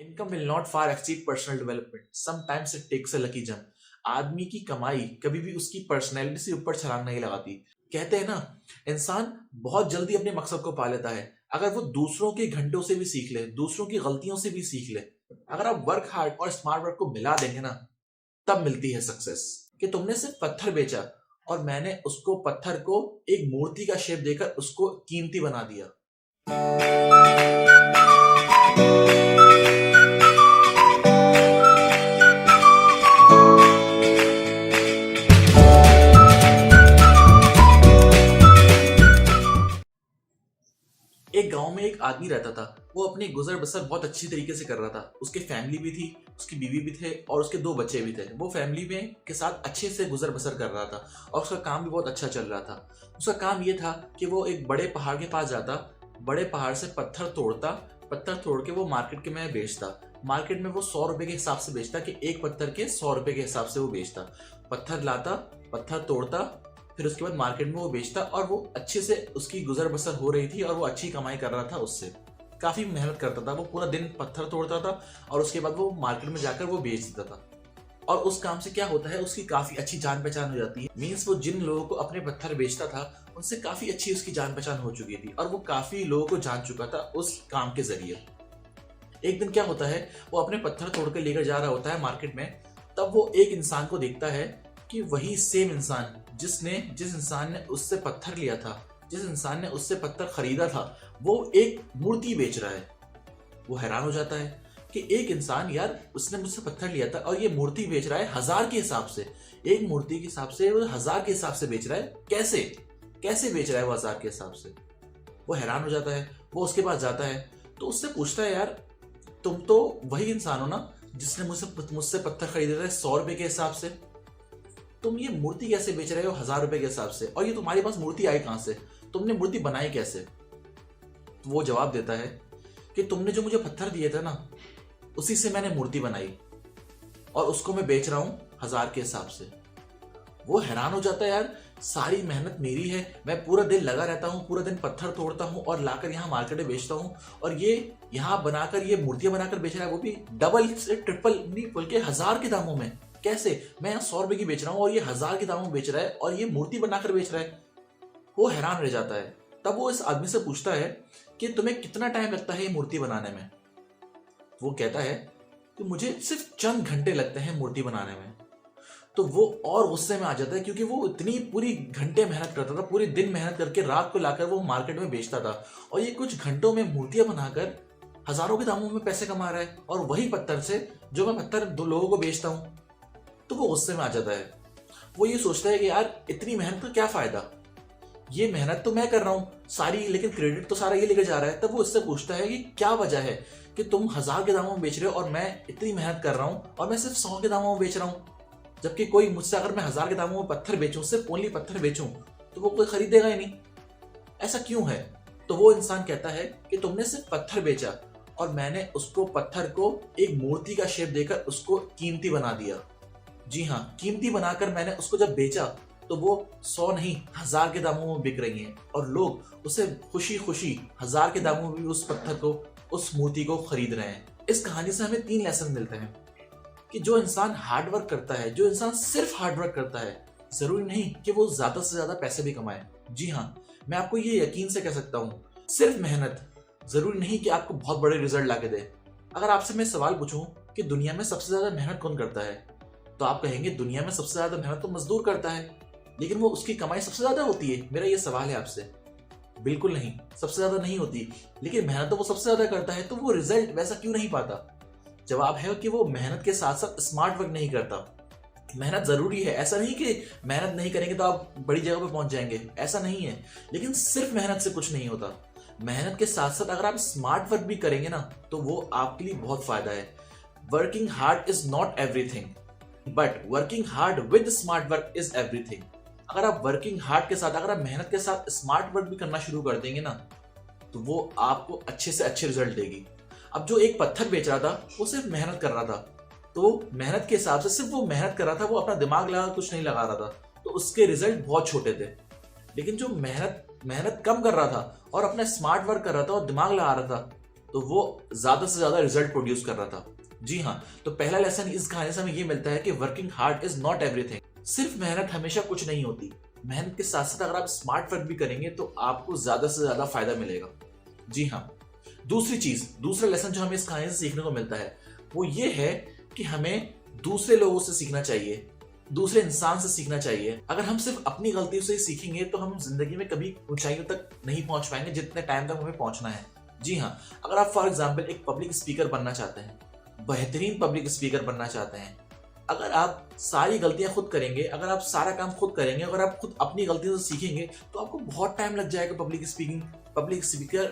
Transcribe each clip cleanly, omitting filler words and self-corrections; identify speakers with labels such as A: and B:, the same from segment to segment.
A: Income will not far exceed personal development, sometimes it takes a lucky jump. आदमी की कमाई कभी भी उसकी पर्सनैलिटी से ऊपर छलांग नहीं लगाती। कहते हैं ना, इंसान बहुत जल्दी अपने मकसद को पा लेता है अगर वो दूसरों के घंटों से भी सीख ले, दूसरों की गलतियों से भी सीख ले। अगर आप वर्क हार्ड और स्मार्ट वर्क को मिला देंगे ना, तब मिलती है सक्सेस। कि तुमने सिर्फ पत्थर बेचा और मैंने उसको पत्थर को एक मूर्ति का शेप देकर उसको कीमती बना दिया। एक गांव में एक आदमी रहता था। वो अपनी गुजर बसर बहुत अच्छी तरीके से कर रहा था। उसकी फैमिली भी थी, उसकी बीवी भी थे और उसके 2 बच्चे भी थे। वो फैमिली में के साथ अच्छे से गुजर बसर कर रहा था और उसका काम भी बहुत अच्छा चल रहा था। उसका काम ये था कि वो एक बड़े पहाड़ के पास जाता, बड़े पहाड़ से पत्थर तोड़ता, पत्थर तोड़ के वो मार्केट के में बेचता। मार्केट में वो 100 रुपए के हिसाब से बेचता, कि एक पत्थर के 100 रुपए के हिसाब से वो बेचता। पत्थर लाता, पत्थर तोड़ता, फिर उसके बाद मार्केट में वो बेचता और वो अच्छे से उसकी गुजर बसर हो रही थी और वो अच्छी कमाई कर रहा था उससे। काफी मेहनत करता था, वो पूरा दिन पत्थर तोड़ता था और उसके बाद वो मार्केट में जाकर वो बेच देता था। और उस काम से क्या होता है, उसकी काफी अच्छी जान पहचान हो जाती है। मीन्स वो जिन लोगों को अपने पत्थर बेचता था उनसे काफी अच्छी उसकी जान पहचान हो चुकी थी और वो काफी लोगों को जान चुका था उस काम के जरिए। एक दिन क्या होता है, वो अपने पत्थर तोड़ के लेकर जा रहा होता है मार्केट में। तब वो एक इंसान को देखता है कि वही सेम इंसान जिस इंसान ने उससे पत्थर लिया था, जिस इंसान ने उससे पत्थर खरीदा था, वो एक मूर्ति बेच रहा है। वो हैरान हो जाता है कि एक इंसान, यार उसने मुझसे पत्थर लिया था और ये मूर्ति बेच रहा है 1000 के हिसाब से। एक मूर्ति के हिसाब से वो 1000 के हिसाब से बेच रहा है। कैसे कैसे बेच रहा है वो 1000 के हिसाब से? वो हैरान हो जाता है। वो उसके पास जाता है तो उससे पूछता है, यार तुम तो वही इंसान हो ना जिसने मुझसे पत्थर खरीदे थे 100 रुपए के हिसाब से? तुम ये मूर्ति कैसे बेच रहे हो 1000 रुपए के हिसाब से? और ये तुम्हारे पास मूर्ति आई कहां से? तुमने मूर्ति बनाई कैसे? तो वो जवाब देता है कि तुमने जो मुझे पत्थर दिए थे ना, उसी से मैंने मूर्ति बनाई और उसको मैं बेच रहा हूं 1000 के हिसाब से। वो हैरान हो जाता है, यार सारी मेहनत मेरी है, मैं पूरा दिन लगा रहता हूँ, पूरा दिन पत्थर तोड़ता हूँ और लाकर यहाँ मार्केट में बेचता हूँ, और ये यहाँ बनाकर, ये मूर्तियां बनाकर बेच रहा है, वो भी डबल से ट्रिपल, नहीं बल्कि 1000 के दामों में। कैसे? मैं यहाँ 100 रुपए की बेच रहा हूँ और ये 1000 के दामों में बेच रहा है और ये मूर्ति बनाकर बेच रहा है। वो हैरान रह जाता है। तब वो इस आदमी से पूछता है कि तुम्हें कितना टाइम लगता है ये मूर्ति बनाने में? वो कहता है कि मुझे सिर्फ चंद घंटे लगते हैं मूर्ति बनाने में। तो वो और गुस्से में आ जाता है, क्योंकि वो इतनी पूरी घंटे मेहनत करता था, पूरे दिन मेहनत करके रात को लाकर वो मार्केट में बेचता था, और ये कुछ घंटों में मूर्तियां बनाकर हजारों के दामों में पैसे कमा रहा है, और वही पत्थर से जो मैं पत्थर 2 लोगों को बेचता हूँ। तो वो गुस्से में आ जाता है। वो ये सोचता है कि यार इतनी मेहनत का क्या फायदा, ये मेहनत तो मैं कर रहा हूँ सारी, लेकिन क्रेडिट तो सारा ये लेकर जा रहा है। तब वो इससे पूछता है कि क्या वजह है कि तुम 1000 के दामों में बेच रहे हो और मैं इतनी मेहनत कर रहा हूँ और मैं सिर्फ 100 के दामों में बेच रहा हूँ? जबकि कोई मुझसे अगर मैं 1000 के दामों में पत्थर बेचूं, सिर्फ ओनली पत्थर बेचूं, तो वो कोई खरीदेगा ही नहीं। ऐसा क्यों है? तो वो इंसान कहता है कि तुमने सिर्फ पत्थर बेचा और मैंने उसको पत्थर को एक मूर्ति का शेप देकर उसको कीमती बना दिया। जी हाँ, कीमती बनाकर मैंने उसको जब बेचा तो वो 100 नहीं 1000 के दामों में बिक रही है, और लोग उसे खुशी खुशी 1000 के दामों में भी उस पत्थर को, उस मूर्ति को खरीद रहे हैं। इस कहानी से हमें 3 लेसन मिलते हैं कि जो इंसान हार्ड वर्क करता है, जो इंसान सिर्फ हार्ड वर्क करता है, जरूरी नहीं कि वो ज्यादा से ज्यादा पैसे भी कमाए। जी हाँ, मैं आपको ये यकीन से कह सकता हूँ, सिर्फ मेहनत जरूरी नहीं कि आपको बहुत बड़े रिजल्ट ला के दे। अगर आपसे मैं सवाल पूछूं कि दुनिया में सबसे ज्यादा मेहनत कौन करता है, तो आप कहेंगे दुनिया में सबसे ज्यादा मेहनत तो मजदूर करता है, लेकिन वो उसकी कमाई सबसे ज्यादा होती है? मेरा ये सवाल है आपसे। बिल्कुल नहीं, सबसे ज्यादा नहीं होती, लेकिन मेहनत तो वो सबसे ज्यादा करता है, तो वो रिजल्ट वैसा क्यों नहीं पाता? जवाब है कि वो मेहनत के साथ साथ स्मार्ट वर्क नहीं करता। मेहनत जरूरी है, ऐसा नहीं कि मेहनत नहीं करेंगे तो आप बड़ी जगह पे पहुंच जाएंगे, ऐसा नहीं है। लेकिन सिर्फ मेहनत से कुछ नहीं होता। मेहनत के साथ साथ अगर आप स्मार्ट वर्क भी करेंगे ना, तो वो आपके लिए बहुत फायदा है। Working hard is not everything, but working hard with smart work is everything. अगर आप वर्किंग हार्ड के साथ, अगर आप मेहनत के साथ स्मार्ट वर्क भी करना शुरू कर देंगे ना, तो वो आपको अच्छे से अच्छे रिजल्ट देगी। अब जो एक पत्थर बेच रहा था वो सिर्फ मेहनत कर रहा था, तो मेहनत के हिसाब से सिर्फ वो मेहनत कर रहा था, वो अपना दिमाग लगा कुछ नहीं लगा रहा था, तो उसके रिजल्ट बहुत छोटे थे। लेकिन जो मेहनत मेहनत कम कर रहा था और अपना स्मार्ट वर्क कर रहा था और दिमाग लगा रहा था, तो वो ज्यादा से ज्यादा रिजल्ट प्रोड्यूस कर रहा था। जी हाँ, तो पहला लेसन इस कहानी से हमें ये मिलता है कि working hard is not everything. सिर्फ मेहनत हमेशा कुछ नहीं होती। मेहनत के साथ साथ अगर आप स्मार्ट वर्क भी करेंगे तो आपको ज्यादा से ज्यादा फायदा मिलेगा। जी हाँ, दूसरा लेसन जो हमें इस कहानी से सीखने को मिलता है वो ये है कि हमें दूसरे लोगों से सीखना चाहिए, दूसरे इंसान से सीखना चाहिए। अगर हम सिर्फ अपनी गलतियों से ही सीखेंगे तो हम जिंदगी में कभी ऊंचाइयों तक नहीं पहुंच पाएंगे जितने टाइम तक हमें पहुंचना है। जी हाँ, अगर आप फॉर एग्जाम्पल एक पब्लिक स्पीकर बनना चाहते हैं, बेहतरीन पब्लिक स्पीकर बनना चाहते हैं, अगर आप सारी गलतियां खुद करेंगे, अगर आप सारा काम खुद करेंगे, अगर आप खुद अपनी गलतियों से सीखेंगे तो आपको बहुत टाइम लग जाएगा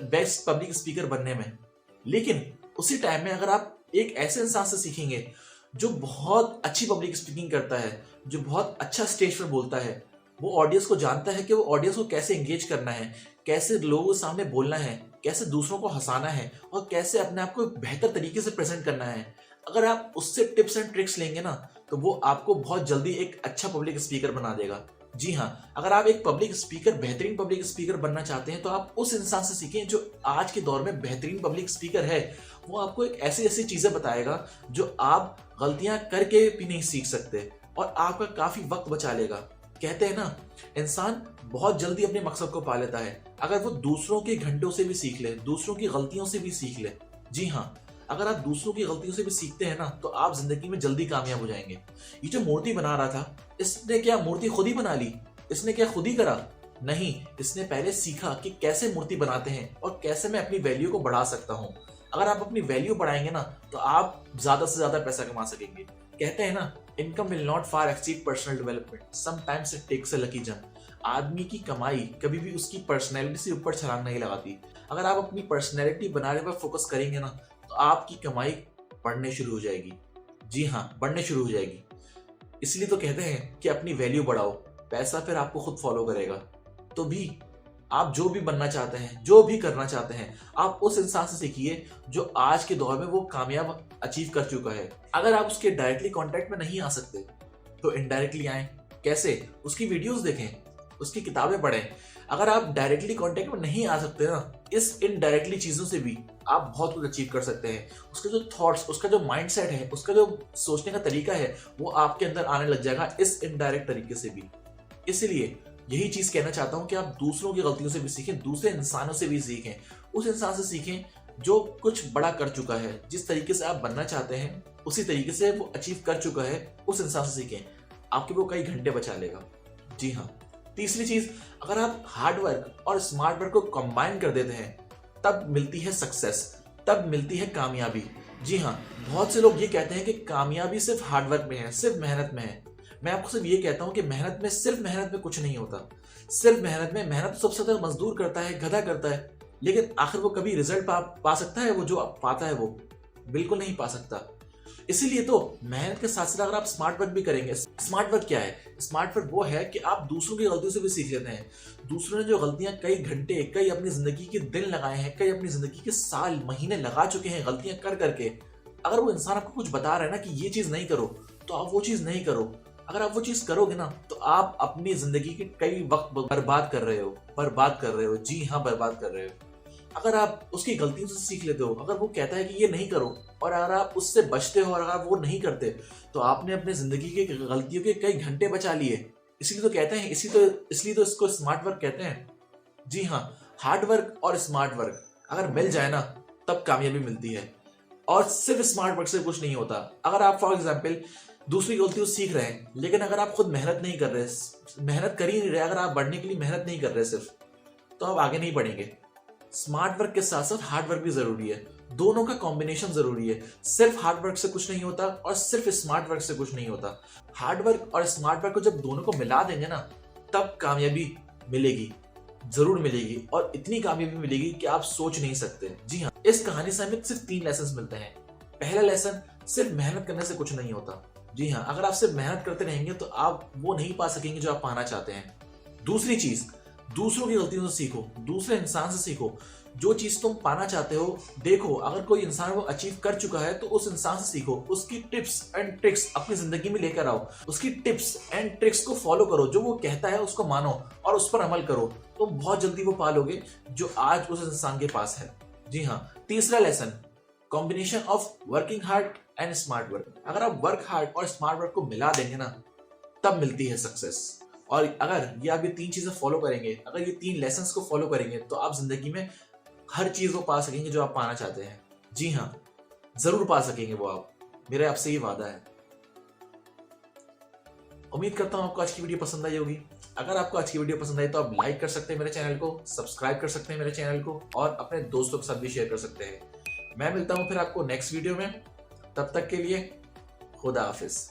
A: बेस्ट पब्लिक स्पीकर बनने में। लेकिन उसी टाइम में अगर आप एक ऐसे इंसान से सीखेंगे जो बहुत अच्छी पब्लिक स्पीकिंग करता है, जो बहुत अच्छा स्टेज पर बोलता है, वो ऑडियंस को जानता है कि वो ऑडियंस को कैसे एंगेज करना है, कैसे लोगों के सामने बोलना है, कैसे दूसरों को हंसाना है और कैसे अपने आप को बेहतर तरीके से प्रेजेंट करना है। अगर आप उससे टिप्स एंड ट्रिक्स लेंगे ना तो वो आपको बहुत जल्दी एक अच्छा पब्लिक स्पीकर बना देगा। जी हाँ, अगर आप एक बेहतरीन पब्लिक स्पीकर बनना चाहते हैं तो आप उस इंसान से सीखें जो आज के दौर में बेहतरीन पब्लिक स्पीकर है। वो आपको एक ऐसी ऐसी चीजें बताएगा जो आप गलतियां करके भी नहीं सीख सकते और आपका काफी वक्त बचा लेगा। कहते हैं ना, इंसान बहुत जल्दी अपने मकसद को पा लेता है अगर वो दूसरों के घंटों से भी सीख ले, दूसरों की गलतियों से भी सीख ले। जी हाँ, अगर आप दूसरों की गलतियों से भी सीखते हैं ना तो आप जिंदगी में जल्दी कामयाब हो जाएंगे। ये जो मूर्ति बना रहा था, इसने क्या मूर्ति खुद ही बना ली? इसने क्या खुद ही करा? नहीं, इसने पहले सीखा कि कैसे मूर्ति बनाते हैं और कैसे मैं अपनी वैल्यू को बढ़ा सकता हूँ। अगर आप अपनी वैल्यू बढ़ाएंगे ना तो आप ज्यादा से ज्यादा पैसा कमा सकेंगे। कहते हैं ना, income will not far exceed personal development, sometimes it takes a lucky jump. आदमी की कमाई कभी भी उसकी पर्सनैलिटी से ऊपर छलांग नहीं लगाती। अगर आप अपनी पर्सनैलिटी बनाने पर फोकस करेंगे ना तो आपकी कमाई बढ़ने शुरू हो जाएगी। जी हाँ, बढ़ने शुरू हो जाएगी। इसलिए तो कहते हैं कि अपनी वैल्यू बढ़ाओ, पैसा फिर आपको खुद फॉलो करेगा। तो भी आप जो भी बनना चाहते हैं, जो भी करना चाहते हैं, आप उस इंसान से सीखिए जो आज के दौर में वो कामयाब अचीव कर चुका है। अगर आप उसके डायरेक्टली कांटेक्ट में नहीं आ सकते तो इनडायरेक्टली आए। कैसे? उसकी वीडियोस देखें, उसकी किताबें पढ़ें। अगर आप डायरेक्टली कांटेक्ट में नहीं आ सकते ना, इस इनडायरेक्टली चीजों से भी आप बहुत कुछ अचीव कर सकते हैं। उसके जो थॉट्स, उसका जो माइंडसेट है, उसका जो सोचने का तरीका है, वो आपके अंदर आने लग जाएगा इस इनडायरेक्ट तरीके से भी। इसलिए यही चीज कहना चाहता हूं कि आप दूसरों की गलतियों से भी सीखें, दूसरे इंसानों से भी सीखें। उस इंसान से सीखें जो कुछ बड़ा कर चुका है। जिस तरीके से आप बनना चाहते हैं उसी तरीके से वो अचीव कर चुका है, उस इंसान से सीखें। आपके वो कई घंटे बचा लेगा। जी हाँ, तीसरी चीज, अगर आप हार्ड वर्क और स्मार्ट वर्क को कंबाइन कर देते हैं तब मिलती है सक्सेस, तब मिलती है कामयाबी। जी हाँ, बहुत से लोग ये कहते हैं कि कामयाबी सिर्फ हार्ड वर्क में है, सिर्फ मेहनत में है। मैं आपको सिर्फ ये कहता हूँ कि सिर्फ मेहनत में कुछ नहीं होता। सिर्फ मेहनत तो सबसे ज्यादा मजदूर करता है, गधा करता है, लेकिन आखिर वो कभी रिजल्ट पा सकता है? वो जो पाता है वो बिल्कुल नहीं पा सकता। इसीलिए तो मेहनत के साथ साथ अगर आप स्मार्ट वर्क भी करेंगे। स्मार्ट वर्क क्या है? स्मार्ट वर्क वो है कि आप दूसरों की गलतियों से भी सीख लेते हैं। दूसरों ने जो गलतियां कई घंटे, कई अपनी जिंदगी के दिन लगाए हैं, कई अपनी जिंदगी के साल महीने लगा चुके हैं गलतियां कर करके, अगर वो इंसान आपको कुछ बता रहा है ना कि ये चीज नहीं करो, तो आप वो चीज नहीं करो। अगर आप वो चीज करोगे ना तो आप अपनी जिंदगी के कई वक्त बर्बाद कर रहे हो। जी हाँ, बर्बाद कर रहे हो। अगर आप उसकी गलतियों से सीख लेते हो, अगर वो कहता है कि ये नहीं करो और अगर आप उससे बचते हो और अगर वो नहीं करते तो आपने अपने जिंदगी के गलतियों के कई घंटे बचा लिए। इसलिए तो कहते हैं, इसलिए तो इसको स्मार्ट वर्क कहते हैं। जी हाँ, हार्ड वर्क और स्मार्ट वर्क अगर मिल जाए ना तब कामयाबी मिलती है। और सिर्फ स्मार्ट वर्क से कुछ नहीं होता। अगर आप फॉर एग्जाम्पल दूसरी गलतियों सीख रहे हैं लेकिन अगर आप खुद मेहनत नहीं कर रहे, मेहनत कर ही नहीं रहे, अगर आप बढ़ने के लिए मेहनत नहीं कर रहे सिर्फ, तो आप आगे नहीं बढ़ेंगे। स्मार्ट वर्क के साथ साथ हार्ड वर्क भी जरूरी है। दोनों का कॉम्बिनेशन जरूरी है। सिर्फ हार्ड वर्क से कुछ नहीं होता और सिर्फ स्मार्ट वर्क से कुछ नहीं होता। हार्ड वर्क और स्मार्ट वर्क को जब दोनों को मिला देंगे ना तब कामयाबी मिलेगी, जरूर मिलेगी, और इतनी कामयाबी मिलेगी कि आप सोच नहीं सकते। जी हाँ, इस कहानी से हमें सिर्फ 3 लेसन मिलते हैं। पहला लेसन, सिर्फ मेहनत करने से कुछ नहीं होता। जी हाँ, अगर आप सिर्फ मेहनत करते रहेंगे तो आप वो नहीं पा सकेंगे जो आप पाना चाहते हैं। दूसरी चीज, दूसरों की गलतियों से सीखो, दूसरे इंसान से सीखो। जो चीज तुम पाना चाहते हो, देखो अगर कोई इंसान वो अचीव कर चुका है तो उस इंसान से सीखो, उसकी टिप्स एंड ट्रिक्स अपनी जिंदगी में लेकर आओ, उसकी टिप्स एंड ट्रिक्स को फॉलो करो, जो वो कहता है उसको मानो और उस पर अमल करो। तुम बहुत जल्दी वो पालोगे जो आज उस इंसान के पास है। जी हाँ, तीसरा lesson, combination of working hard and smart work. अगर आप वर्क हार्ड और स्मार्ट वर्क को मिला देंगे ना, तब मिलती है सक्सेस। और अगर ये आप ये 3 चीजें फॉलो करेंगे, अगर ये 3 लेसन्स को फॉलो करेंगे, तो आप जिंदगी में हर चीज को पा सकेंगे जो आप पाना चाहते हैं। जी हाँ, जरूर पा सकेंगे वो आप, मेरा आपसे ये वादा है। उम्मीद करता हूँ आपको आज की वीडियो पसंद आई होगी। अगर आपको आज की वीडियो पसंद आई तो आप लाइक कर सकते हैं मेरे चैनल को, सब्सक्राइब कर सकते हैं मेरे चैनल को, और अपने दोस्तों के साथ भी शेयर कर सकते हैं। मैं मिलता हूँ फिर आपको नेक्स्ट वीडियो में, तब तक के लिए खुदा हाफिज।